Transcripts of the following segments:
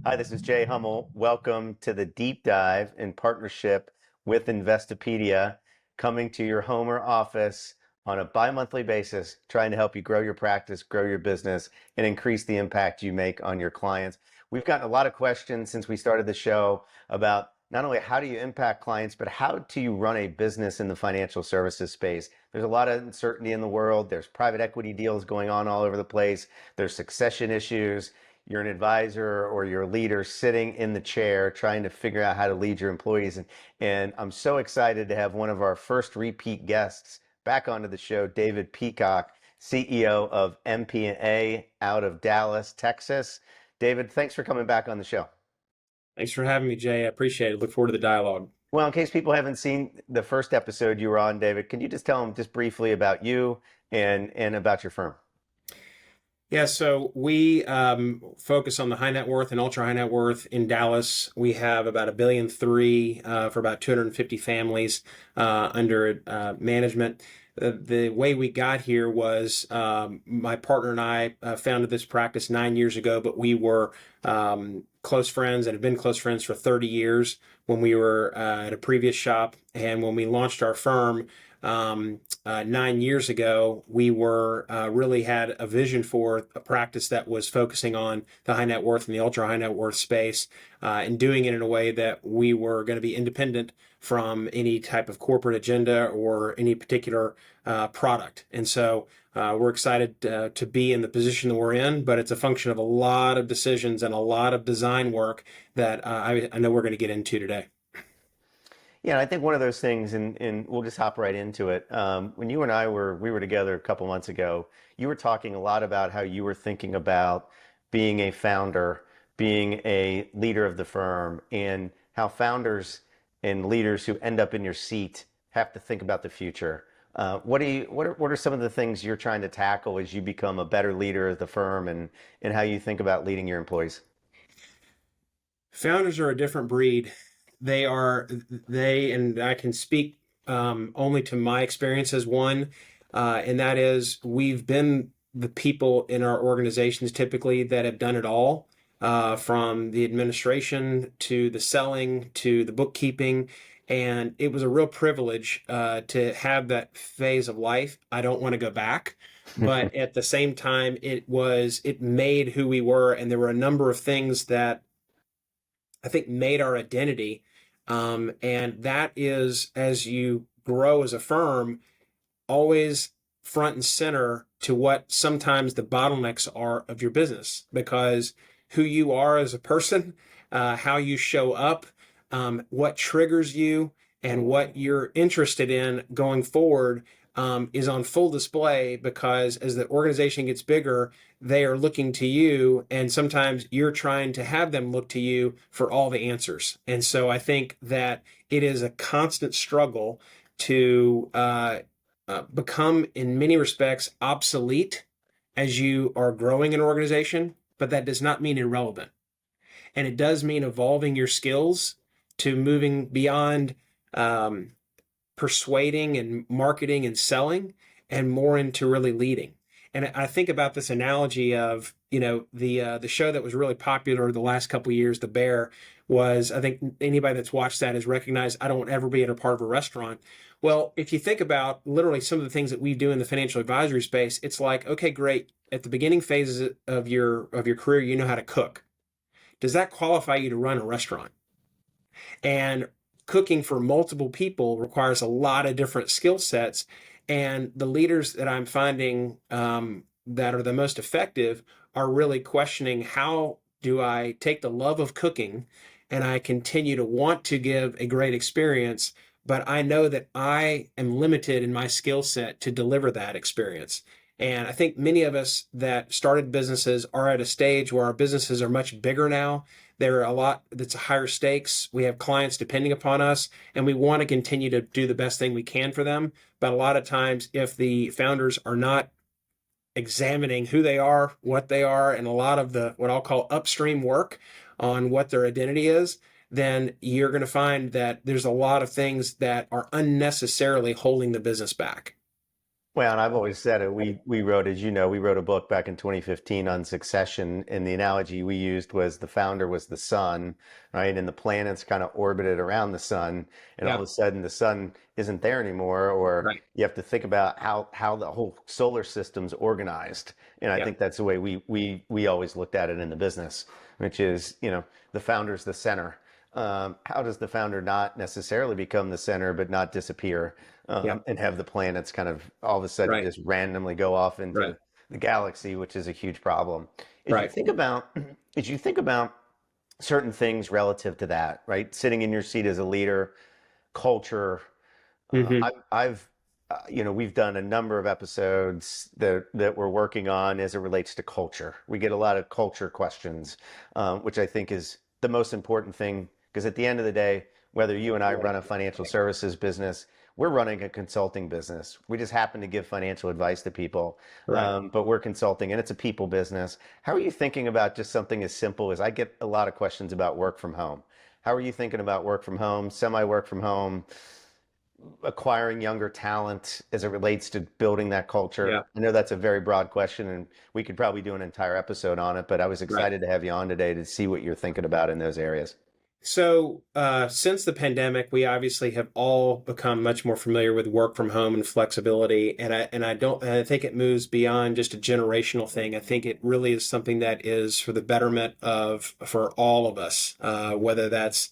Hi, this is Jay Hummel. Welcome to the deep dive in partnership with Investopedia, coming to your home or office on a bi-monthly basis, trying to help you grow your practice, grow your business, and increase the impact you make on your clients. We've gotten a lot of questions since we started the show about not only how do you impact clients, but how do you run a business in the financial services space? There's a lot of uncertainty in the world. There's private equity deals going on all over the place. There's succession issues. You're an advisor or you're a leader sitting in the chair trying to figure out how to lead your employees. And I'm so excited to have one of our first repeat guests back onto the show, David Peacock, CEO of MP&A out of Dallas, Texas. David, thanks for coming back on the show. Thanks for having me, Jay. I appreciate it. Look forward to the dialogue. Well, in case people haven't seen the first episode you were on, David, can you just tell them just briefly about you and about your firm? Yeah, so we focus on the high net worth and ultra high net worth in Dallas. We have about $1.3 billion for about 250 families under management. The way we got here was my partner and I founded this practice 9 years ago, but we were close friends and have been close friends for 30 years when we were at a previous shop. And when we launched our firm, 9 years ago, we were really had a vision for a practice that was focusing on the high net worth and the ultra high net worth space, and doing it in a way that we were going to be independent from any type of corporate agenda or any particular product. And so we're excited to be in the position that we're in, but it's a function of a lot of decisions and a lot of design work that I know we're going to get into today. Yeah, I think one of those things, and we'll just hop right into it. When you and I we were together a couple months ago, you were talking a lot about how you were thinking about being a founder, being a leader of the firm, and how founders and leaders who end up in your seat have to think about the future. What are some of the things you're trying to tackle as you become a better leader of the firm and how you think about leading your employees? Founders are a different breed. And I can speak only to my experience as one, and that is we've been the people in our organizations typically that have done it all, from the administration to the selling to the bookkeeping. And it was a real privilege to have that phase of life. I don't want to go back, but at the same time, it made who we were, and there were a number of things that I think made our identity. And that is, as you grow as a firm, always front and center to what sometimes the bottlenecks are of your business, because who you are as a person, how you show up, what triggers you, and what you're interested in going forward is on full display, because as the organization gets bigger, they are looking to you, and sometimes you're trying to have them look to you for all the answers. And so I think that it is a constant struggle to become, in many respects, obsolete as you are growing an organization, but that does not mean irrelevant. And it does mean evolving your skills to moving beyond persuading and marketing and selling, and more into really leading. And I think about this analogy of, the show that was really popular the last couple of years, The Bear, was, I think anybody that's watched that has recognized, I don't ever be at a part of a restaurant. Well, if you think about literally some of the things that we do in the financial advisory space, it's like, okay, great. At the beginning phases of your career, you know how to cook. Does that qualify you to run a restaurant? And cooking for multiple people requires a lot of different skill sets. And the leaders that I'm finding that are the most effective are really questioning, how do I take the love of cooking and I continue to want to give a great experience, but I know that I am limited in my skill set to deliver that experience. And I think many of us that started businesses are at a stage where our businesses are much bigger now. There are a lot that's higher stakes. We have clients depending upon us, and we want to continue to do the best thing we can for them. But a lot of times, if the founders are not examining who they are, what they are, and a lot of the what I'll call upstream work on what their identity is, then you're going to find that there's a lot of things that are unnecessarily holding the business back. Well, and I've always said it. We wrote, as you know, we wrote a book back in 2015 on succession, and the analogy we used was the founder was the sun, right? And the planets kind of orbited around the sun, and all Yeah, of a sudden the sun isn't there anymore, or right. you have to think about how the whole solar system's organized. And I Yeah, think that's the way we always looked at it in the business, which is, the founder's the center. How does the founder not necessarily become the center, but not disappear? yeah, And have the planets kind of all of a sudden right, just randomly go off right, into the galaxy, which is a huge problem. As you right. think about, as you think about certain things relative to that, right? Sitting in your seat as a leader, culture. Hmm. We've done a number of episodes that we're working on as it relates to culture. We get a lot of culture questions, which I think is the most important thing because at the end of the day, whether you and I run a financial services business, we're running a consulting business. We just happen to give financial advice to people, Right. but we're consulting and it's a people business. How are you thinking about just something as simple as I get a lot of questions about work from home? How are you thinking about work from home, semi work from home? Acquiring younger talent as it relates to building that culture? Yeah, I know that's a very broad question, and we could probably do an entire episode on it, but I was right. excited to have you on today to see what you're thinking about in those areas. So, since the pandemic, we obviously have all become much more familiar with work from home and flexibility. And I think it moves beyond just a generational thing. I think it really is something that is for the betterment for all of us, whether that's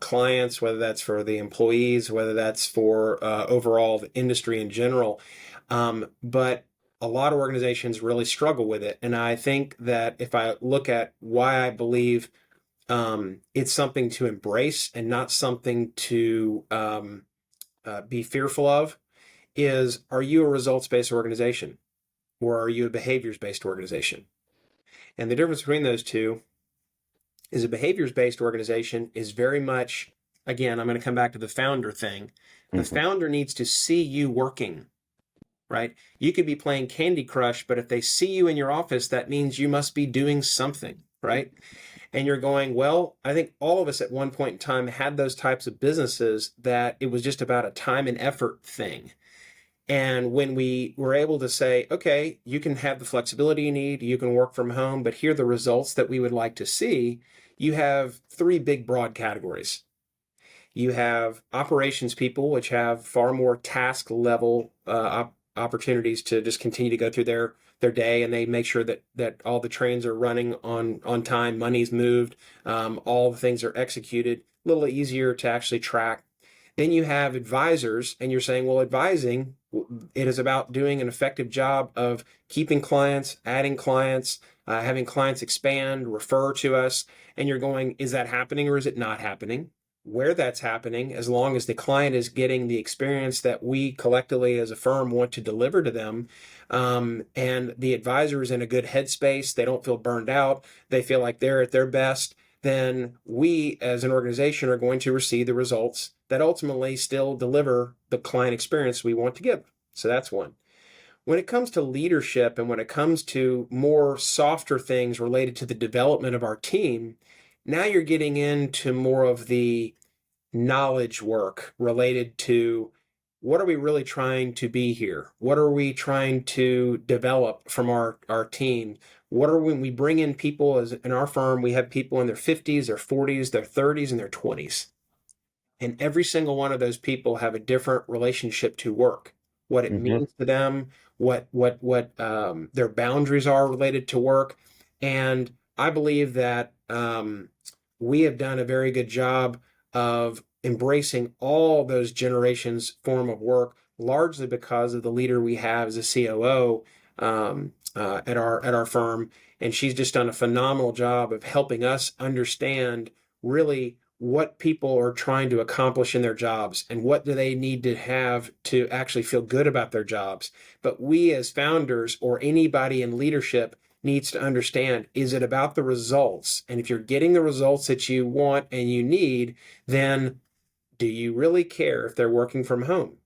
clients, whether that's for the employees, whether that's for overall the industry in general. But a lot of organizations really struggle with it. And I think that if I look at why I believe it's something to embrace and not something to be fearful of. Are you a results based organization or are you a behaviors based organization? And the difference between those two is a behaviors based organization is very much, again, I'm going to come back to the founder thing. The Hmm. founder needs to see you working, right? You could be playing Candy Crush, but if they see you in your office, that means you must be doing something, right? And you're going, well, I think all of us at one point in time had those types of businesses that it was just about a time and effort thing. And when we were able to say, okay, you can have the flexibility you need, you can work from home, but here are the results that we would like to see, you have three big broad categories. You have operations people, which have far more task level opportunities to just continue to go through their day, and they make sure that all the trains are running on time, money's moved, all the things are executed. A little easier to actually track. Then you have advisors, and you're saying, well, advising, it is about doing an effective job of keeping clients, adding clients, having clients expand, refer to us. And you're going, is that happening or is it not happening? Where that's happening, as long as the client is getting the experience that we collectively as a firm want to deliver to them, and the advisor is in a good headspace, they don't feel burned out, they feel like they're at their best, then we as an organization are going to receive the results that ultimately still deliver the client experience we want to give. So that's one. When it comes to leadership and when it comes to more softer things related to the development of our team, now you're getting into more of the knowledge work related to what are we really trying to be here? What are we trying to develop from our team? What are when we bring in people as in our firm, we have people in their 50s, their 40s, their 30s, and their 20s. And every single one of those people have a different relationship to work, what it Hmm. means to them, what their boundaries are related to work. And I believe that we have done a very good job of embracing all those generations form of work, largely because of the leader we have as a COO at our firm, and she's just done a phenomenal job of helping us understand really what people are trying to accomplish in their jobs and what do they need to have to actually feel good about their jobs. But we as founders or anybody in leadership needs to understand, is it about the results? And if you're getting the results that you want and you need, then do you really care if they're working from home?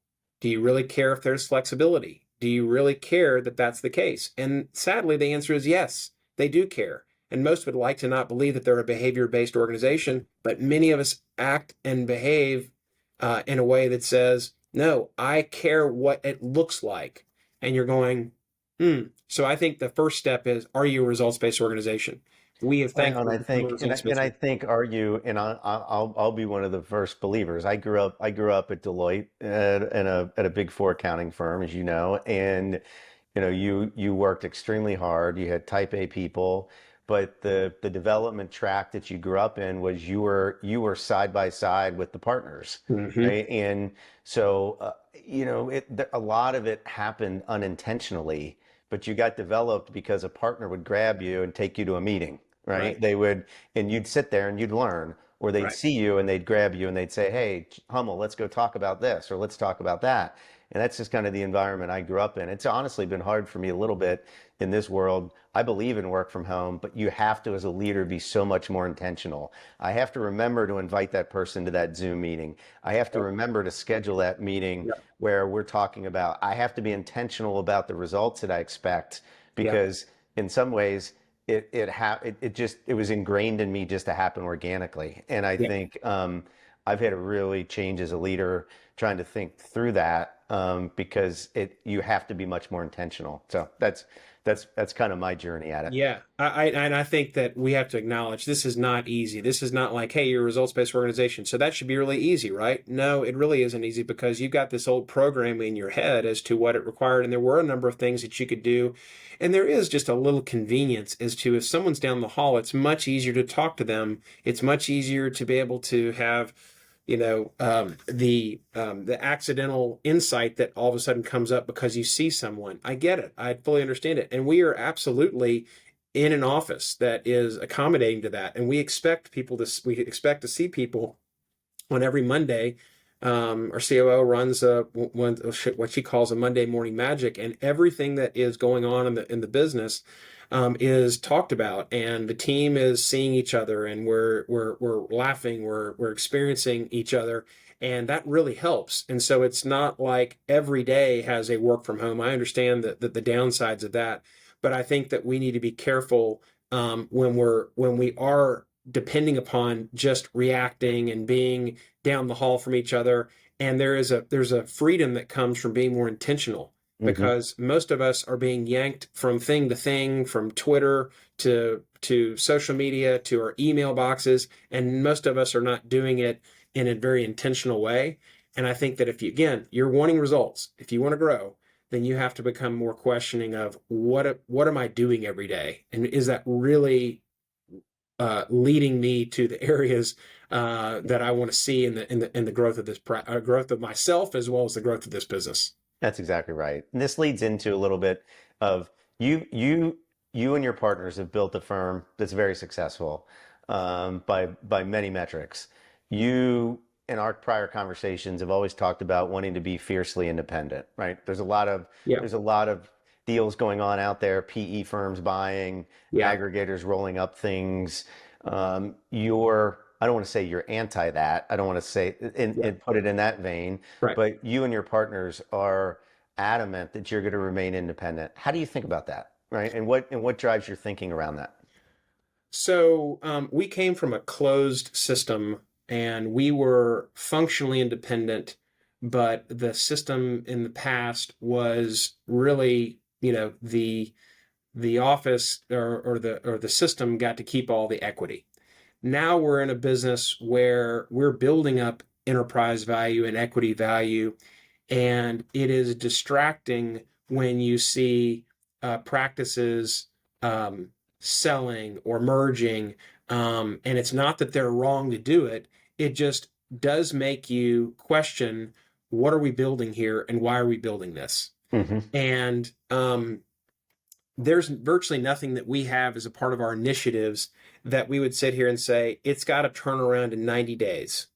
Do you really care if there's flexibility? Do you really care that that's the case? And sadly, the answer is yes, they do care. And most would like to not believe that they're a behavior based organization, but many of us act and behave in a way that says, no, I care what it looks like. and you're going, So I think the first step is, are you a results-based organization? We have Well, and thankfully become a and results-based I organization. think argue, and I'll be one of the first believers. I grew up at Deloitte at a Big Four accounting firm, as you know, and you worked extremely hard. You had type A people, but the development track that you grew up in was you were side by side with the partners, Hmm. right? And so a lot of it happened unintentionally, but you got developed because a partner would grab you and take you to a meeting, Right, right? They would, and you'd sit there and you'd learn, or they'd right. see you and they'd grab you and they'd say, "Hey, Hummel, let's go talk about this, or let's talk about that." And that's just kind of the environment I grew up in. It's honestly been hard for me a little bit in this world. I believe in work from home, but you have to, as a leader, be so much more intentional. I have to remember to invite that person to that Zoom meeting. I have to Yep, remember to schedule that meeting yep, where we're talking about, I have to be intentional about the results that I expect yep, because in some ways it was ingrained in me just to happen organically. And I yep. think I've had to really change as a leader trying to think through that because you have to be much more intentional. So that's kind of my journey at it. Yeah, and I think that we have to acknowledge this is not easy. This is not like, hey, you're a results-based organization, so that should be really easy, right? No, it really isn't easy because you've got this old program in your head as to what it required, and there were a number of things that you could do, and there is just a little convenience as to if someone's down the hall, it's much easier to talk to them. It's much easier to be able to have the accidental insight that all of a sudden comes up because you see someone. I get it. I fully understand it, and we are absolutely in an office that is accommodating to that, and we expect to see people on every Monday. Our COO runs what she calls a Monday morning magic, and everything that is going on in the business is talked about, and the team is seeing each other, and we're laughing, we're experiencing each other, and that really helps. And so it's not like every day has a work from home. I understand that the downsides of that, but I think that we need to be careful when we are depending upon just reacting and being down the hall from each other. And there's a freedom that comes from being more intentional Hmm. because most of us are being yanked from thing to thing, from Twitter to social media to our email boxes, and most of us are not doing it in a very intentional way. And I think that if you, again, you're wanting results, if you want to grow, then you have to become more questioning of what am I doing every day, and is that really leading me to the areas that I want to see in the growth of growth of myself as well as the growth of this business. That's exactly right. And this leads into a little bit of you, you, you and your partners have built a firm that's very successful by many metrics. You, in our prior conversations, have always talked about wanting to be fiercely independent, right? Yeah, There's a lot of deals going on out there, PE firms buying, yeah, aggregators rolling up things. I don't want to say you're anti that. I don't want to say yeah, and put it in that vein, right. but you and your partners are adamant that you're going to remain independent. How do you think about that, right? And what drives your thinking around that? So we came from a closed system and we were functionally independent, but the system in the past was really, the office or the system got to keep all the equity. Now we're in a business where we're building up enterprise value and equity value, and it is distracting when you see practices selling or merging. And it's not that they're wrong to do it, it just does make you question, what are we building here and why are we building this? Hmm. And there's virtually nothing that we have as a part of our initiatives that we would sit here and say it's got to turn around in 90 days.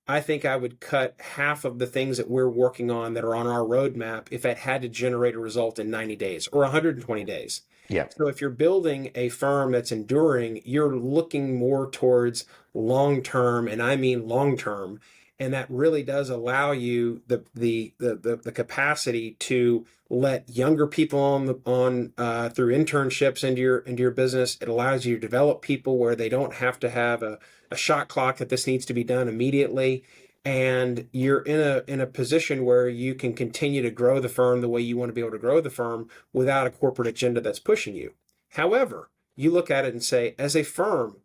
I think I would cut half of the things that we're working on that are on our roadmap if it had to generate a result in 90 days or 120 days. Yeah. So if you're building a firm that's enduring, you're looking more towards long term, and I mean long term, and that really does allow you the capacity to let younger people on through internships into your business. It allows you to develop people where they don't have to have a shot clock that this needs to be done immediately. and you're in a position where you can continue to grow the firm the way you want to be able to grow the firm without a corporate agenda that's pushing you. However, you look at it and say, as a firm,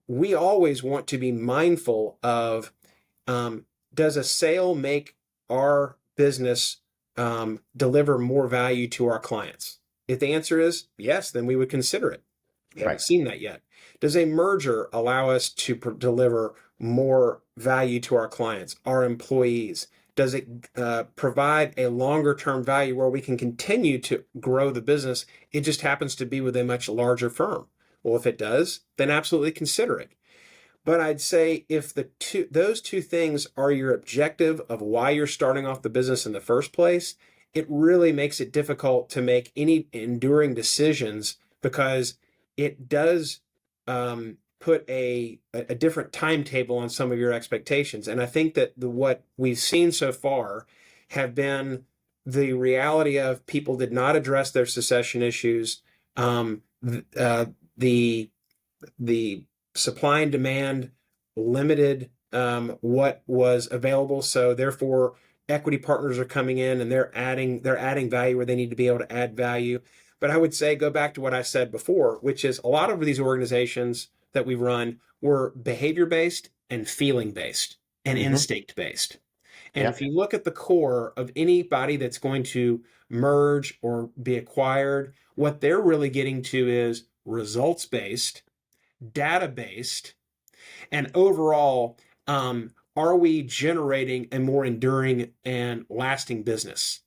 we always want to be mindful of, um, does a sale make our business deliver more value to our clients? If the answer is yes, then we would consider it. We haven't Right. seen that yet. Does a merger allow us to deliver more value to our clients, our employees? Does it provide a longer term value where we can continue to grow the business? It just happens to be with a much larger firm. Well, if it does, then absolutely consider it. But I'd say if those two things are your objective of why you're starting off the business in the first place, it really makes it difficult to make any enduring decisions, because it does put a different timetable on some of your expectations. And I think that what we've seen so far have been the reality of people did not address their succession issues. The the supply and demand limited what was available. So therefore, equity partners are coming in and they're adding value where they need to be able to add value. But I would say go back to what I said before, which is a lot of these organizations that we run were behavior based and feeling based and Hmm. instinct based. And if Yep. you look at the core of anybody that's going to merge or be acquired, what they're really getting to is results based, data based, and overall, are we generating a more enduring and lasting business?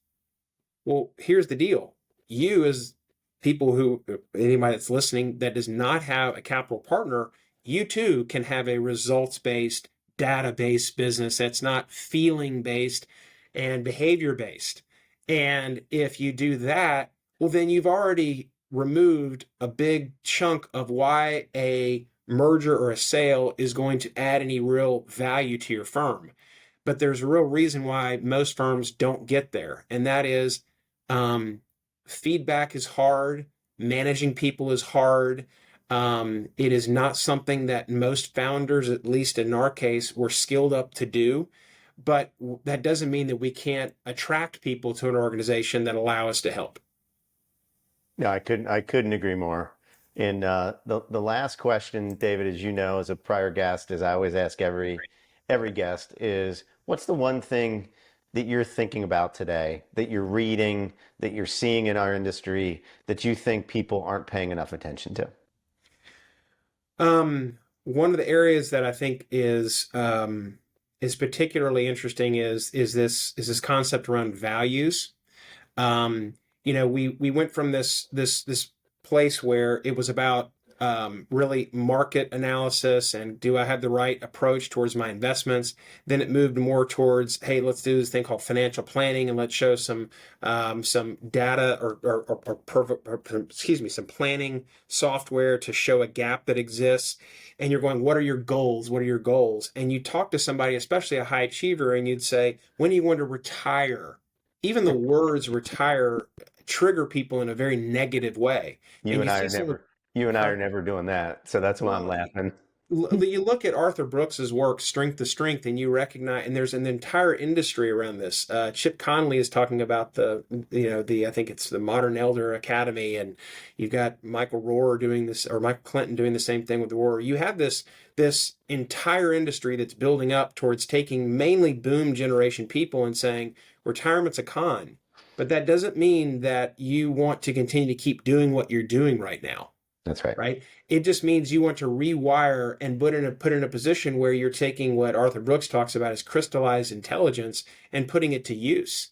Well, here's the deal. You, as people who, anybody that's listening that does not have a capital partner, you too can have a results based, data based business that's not feeling based and behavior based. And if you do that, well, then you've already removed a big chunk of why a merger or a sale is going to add any real value to your firm. But there's a real reason why most firms don't get there, and that is, um, feedback is hard. Managing people is hard. It is not something that most founders, at least in our case, were skilled up to do. But that doesn't mean that we can't attract people to an organization that allow us to help. No, I couldn't agree more. And the last question, David, as you know, as a prior guest, as I always ask every guest, is what's the one thing that you're thinking about today, that you're reading, that you're seeing in our industry, that you think people aren't paying enough attention to? One of the areas that I think is particularly interesting is this concept around values. Um, we went from this place where it was about really market analysis and do I have the right approach towards my investments. Then it moved more towards, hey, let's do this thing called financial planning and let's show some data excuse me, some planning software to show a gap that exists. And you're going, what are your goals? What are your goals? And you talk to somebody, especially a high achiever, and you'd say, when are you going to retire? Even the words retire trigger people in a very negative way. You And and you I see are some of, never doing that. So that's why I'm well, laughing. you look at Arthur Brooks's work, Strength to Strength, and you recognize, and there's an entire industry around this. Chip Conley is talking about I think it's the Modern Elder Academy, and you've got Michael Rohr doing this, or Michael Clinton doing the same thing with Rohr. You have this entire industry that's building up towards taking mainly boom generation people and saying retirement's a con, but that doesn't mean that you want to continue to keep doing what you're doing right now, That's right. right? It just means you want to rewire and put in a position where you're taking what Arthur Brooks talks about as crystallized intelligence and putting it to use.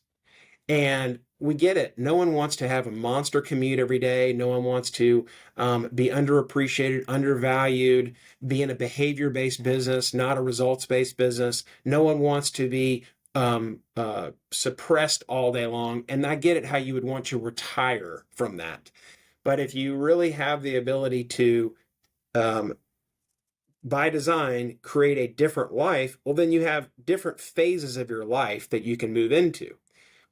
And we get it. No one wants to have a monster commute every day. No one wants to be underappreciated, undervalued, be in a behavior based business, not a results based business. No one wants to be suppressed all day long. And I get it how you would want to retire from that. But if you really have the ability to, um, by design, create a different life, well, then you have different phases of your life that you can move into.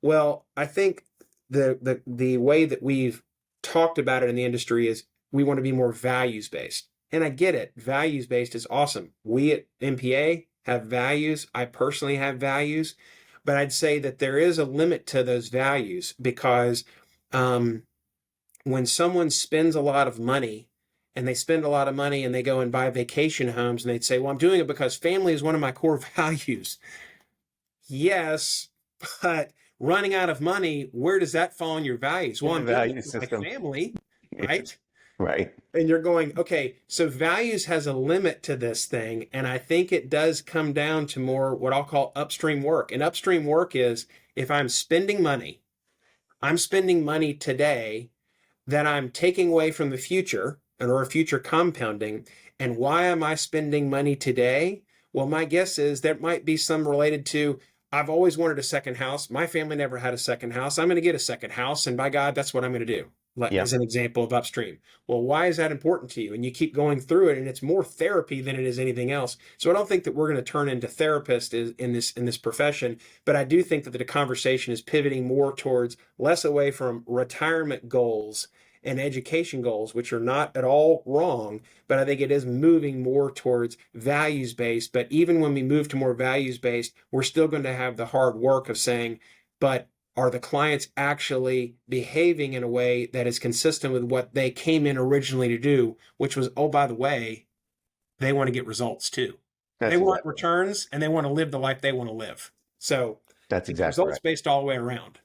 Well, I think the way that we've talked about it in the industry is we want to be more values based. And I get it. Values based is awesome. We at MPA have values. I personally have values, but I'd say that there is a limit to those values because um, when someone spends a lot of money and they spend a lot of money and they go and buy vacation homes and they'd say, well, I'm doing it because family is one of my core values. Yes, but running out of money, where does that fall in your values? Well, In the I'm doing value it for my system. family, right? Right. And you're going, okay, so values has a limit to this thing. And I think it does come down to more what I'll call upstream work. And upstream work is if I'm spending money today that I'm taking away from the future and or future compounding. And why am I spending money today? Well, my guess is there might be some related to I've always wanted a second house. My family never had a second house. I'm going to get a second house. And by God, that's what I'm going to do. Like, as Yep. an example of upstream. Well, why is that important to you? And you keep going through it, and it's more therapy than it is anything else. So I don't think that we're going to turn into therapists in this profession, but I do think that the conversation is pivoting more towards less away from retirement goals and education goals, which are not at all wrong, but I think it is moving more towards values based. But even when we move to more values based, we're still going to have the hard work of saying, but are the clients actually behaving in a way that is consistent with what they came in originally to do, which was, oh, by the way, they want to get results too. They That's want exactly right. returns and they want to live the life they want to live. So That's it's exactly results right. based all the way around.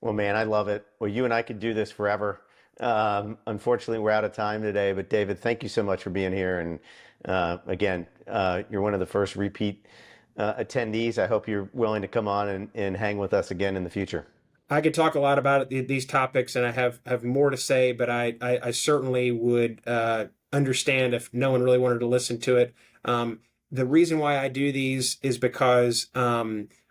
Well, man, I love it. Well, you and I could do this forever. Unfortunately, we're out of time today, but David, thank you so much for being here. And again, you're one of the first repeat attendees. I hope you're willing to come on and hang with us again in the future. I could talk a lot about these topics, and I have more to say, but I certainly would understand if no one really wanted to listen to it. The reason why I do these is because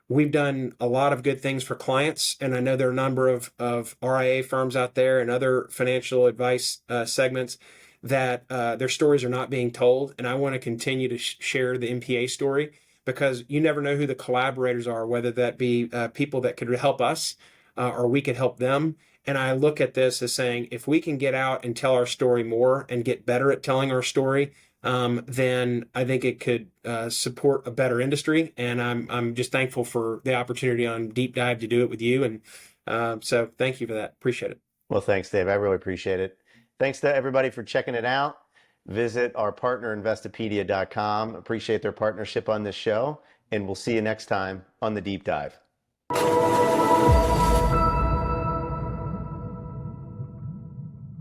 we've done a lot of good things for clients, and I know there are a number of RIA firms out there and other financial advice segments that their stories are not being told, and I want to continue to share the MPA story because you never know who the collaborators are, whether that be people that could help us or we could help them. And I look at this as saying, if we can get out and tell our story more and get better at telling our story, then I think it could support a better industry. And I'm just thankful for the opportunity on Deep Dive to do it with you. And so thank you for that. Appreciate it. Well, thanks, Dave. I really appreciate it. Thanks to everybody for checking it out. Visit our partner, Investopedia.com. Appreciate their partnership on this show, and we'll see you next time on the Deep Dive.